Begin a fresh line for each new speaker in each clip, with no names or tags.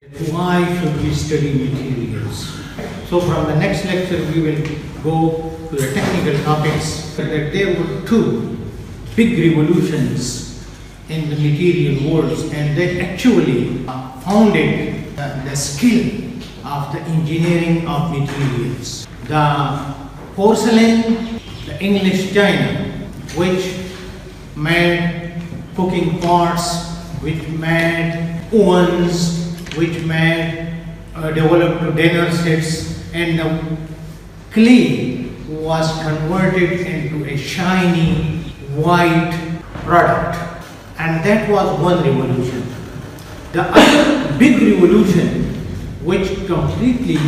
Why should we study materials? So from the next lecture we will go to the technical topics. That there were two big revolutions in the material worlds, and they actually founded the skill of the engineering of materials. The porcelain, the English china, which made cooking pots, which made ovens, which made developed to dinner sets, and the clay was converted into a shiny white product, and that was one revolution. The other big revolution which completely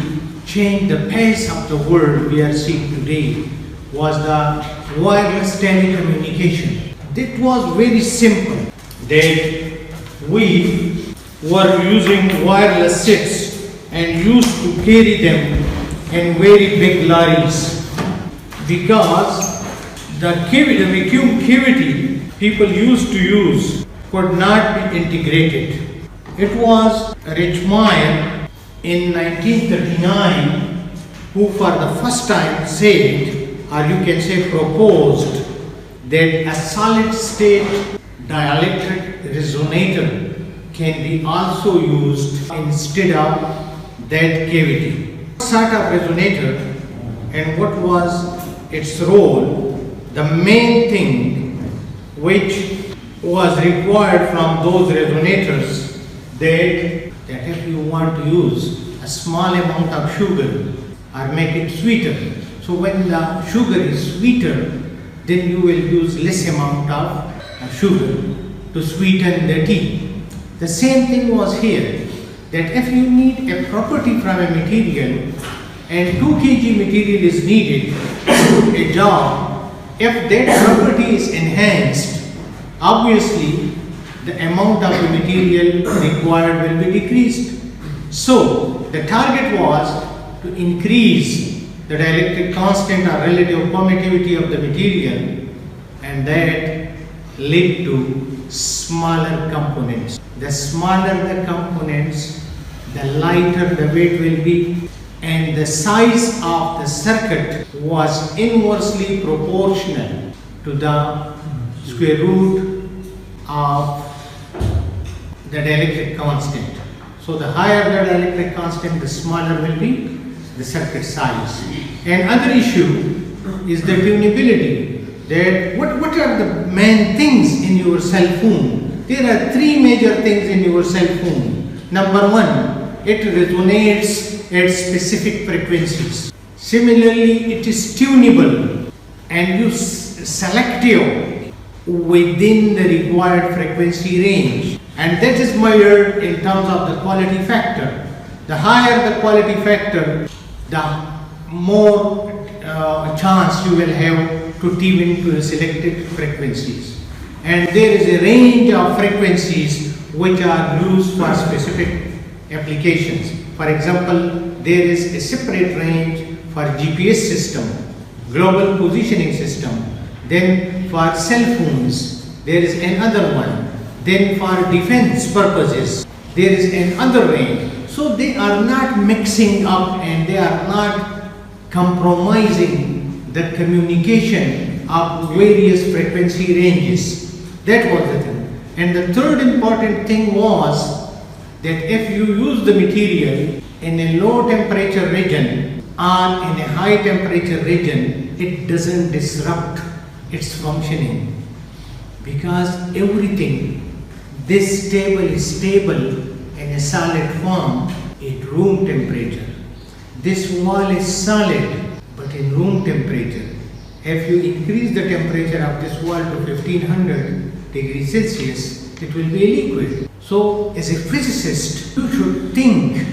changed the pace of the world we are seeing today was the wireless telecommunication. It was very simple that we were using wireless sets and used to carry them in very big lorries because the vacuum cavity people used to use could not be integrated. It was Richmond in 1939 who for the first time said, or you can say proposed, that a solid state dielectric resonator can be also used instead of that cavity. What sort of resonator and what was its role? The main thing which was required from those resonators that if you want to use a small amount of sugar or make it sweeter, so when the sugar is sweeter, then you will use less amount of sugar to sweeten the tea. The same thing was here, that if you need a property from a material and 2 kg material is needed to do a job, if that property is enhanced, obviously the amount of the material required will be decreased. So the target was to increase the dielectric constant or relative permittivity of the material, and that led to smaller components. The smaller the components, the lighter the weight will be, and the size of the circuit was inversely proportional to the square root of the dielectric constant. So the higher the dielectric constant, the smaller will be the circuit size. And other issue is the tunability. That what are the main things in your cell phone? There are 3 major things in your cell phone. Number 1, it resonates at specific frequencies. Similarly, it is tunable and you selective within the required frequency range, and that is measured in terms of the quality factor. The higher the quality factor, the more chance you will have to tune into the selected frequencies. And there is a range of frequencies which are used for specific applications. For example, there is a separate range for GPS system, global positioning system. Then for cell phones, there is another one. Then for defense purposes, there is another range. So they are not mixing up and they are not compromising the communication of various frequency ranges. That was the thing. And the third important thing was that if you use the material in a low temperature region or in a high temperature region, it doesn't disrupt its functioning, because everything, this table is stable in a solid form at room temperature. This wall is solid but in room temperature. If you increase the temperature of this wall to 1500 degrees Celsius, it will be a liquid. So as a physicist, you should think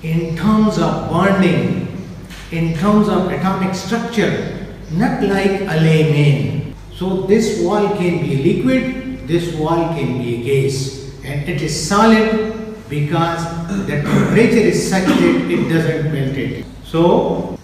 in terms of bonding, in terms of atomic structure, not like a layman. So this wall can be a liquid, this wall can be a gas, and it is solid because the temperature is such that it doesn't melt it. So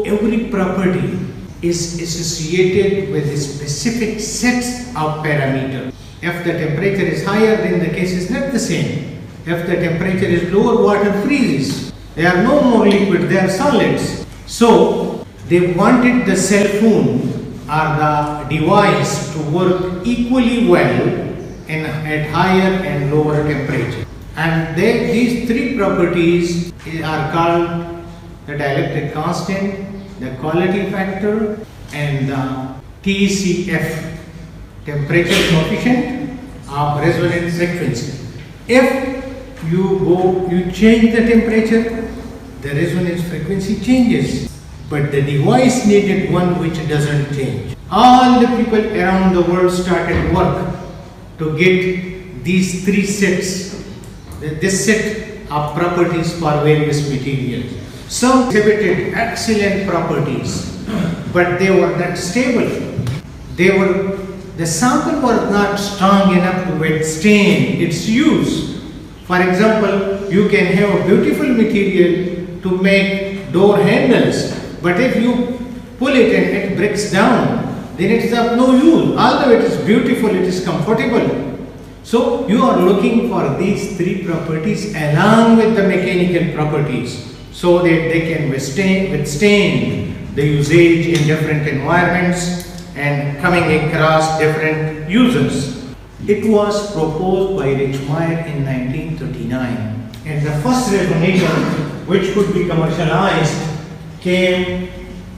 every property is associated with a specific set of parameters. If the temperature is higher, then the case is not the same. If the temperature is lower, water freezes. They are no more liquid, they are solids. So they wanted the cell phone or the device to work equally well at higher and lower temperature. And these three properties are called the dielectric constant, the quality factor, and the TCF, temperature coefficient of resonance frequency. If you change the temperature, the resonance frequency changes. But the device needed one which doesn't change. All the people around the world started work to get these three sets, this set of properties for various materials. Some exhibited excellent properties, but they were not stable. The sample was not strong enough to withstand its use. For example, you can have a beautiful material to make door handles, but if you pull it and it breaks down, then it is of no use. Although it is beautiful, it is comfortable. So you are looking for these three properties along with the mechanical properties so that they can withstand the usage in different environments and coming across different users. It was proposed by Richmond in 1939, and the first resonator which could be commercialized came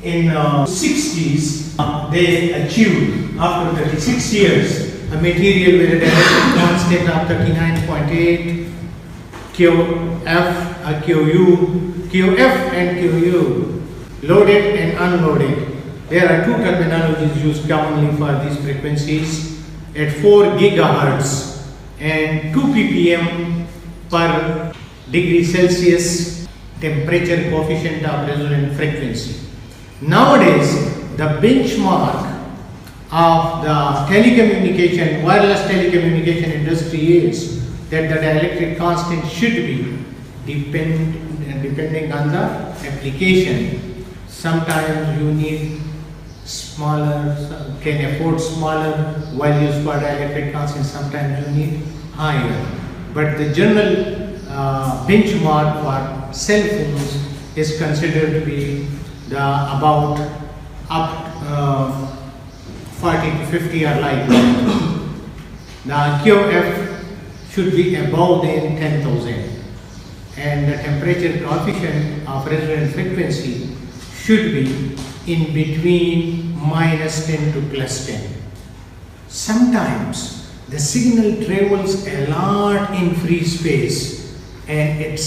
in 60s. They achieved after 36 years a material with a dielectric constant of 39.8 QF and QU, loaded and unloaded. There are two terminologies used commonly for these frequencies. At 4 gigahertz and 2 ppm per degree Celsius temperature coefficient of resonant frequency. Nowadays, the benchmark of the telecommunication, wireless telecommunication industry is that the dielectric constant should be depending on the application. Sometimes you need smaller, can afford smaller values for dielectric constant, sometimes you need higher. But the general benchmark for cell phones is considered to be about up 40 to 50 or like that. The QF should be above than 10,000, and the temperature coefficient of resonant frequency should be in between -10 to +10. Sometimes the signal travels a lot in free space and its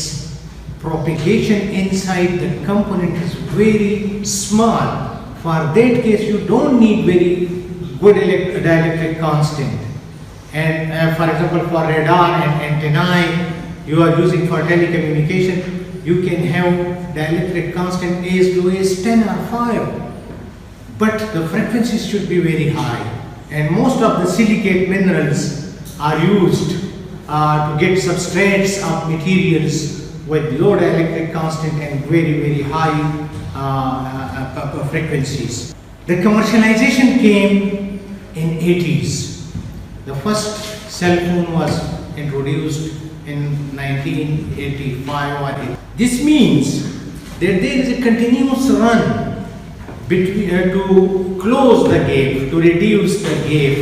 propagation inside the component is very small. For that case, you don't need very good dielectric constant. And for example, for radar and antennae you are using for telecommunication, you can have dielectric constant as low as 10 or 5. But the frequencies should be very high. And most of the silicate minerals are used to get substrates of materials with low dielectric constant and very high frequencies. The commercialization came in 80s. The first cell phone was introduced in 1985 or 80. This means that there is a continuous run between, to close the gap, to reduce the gap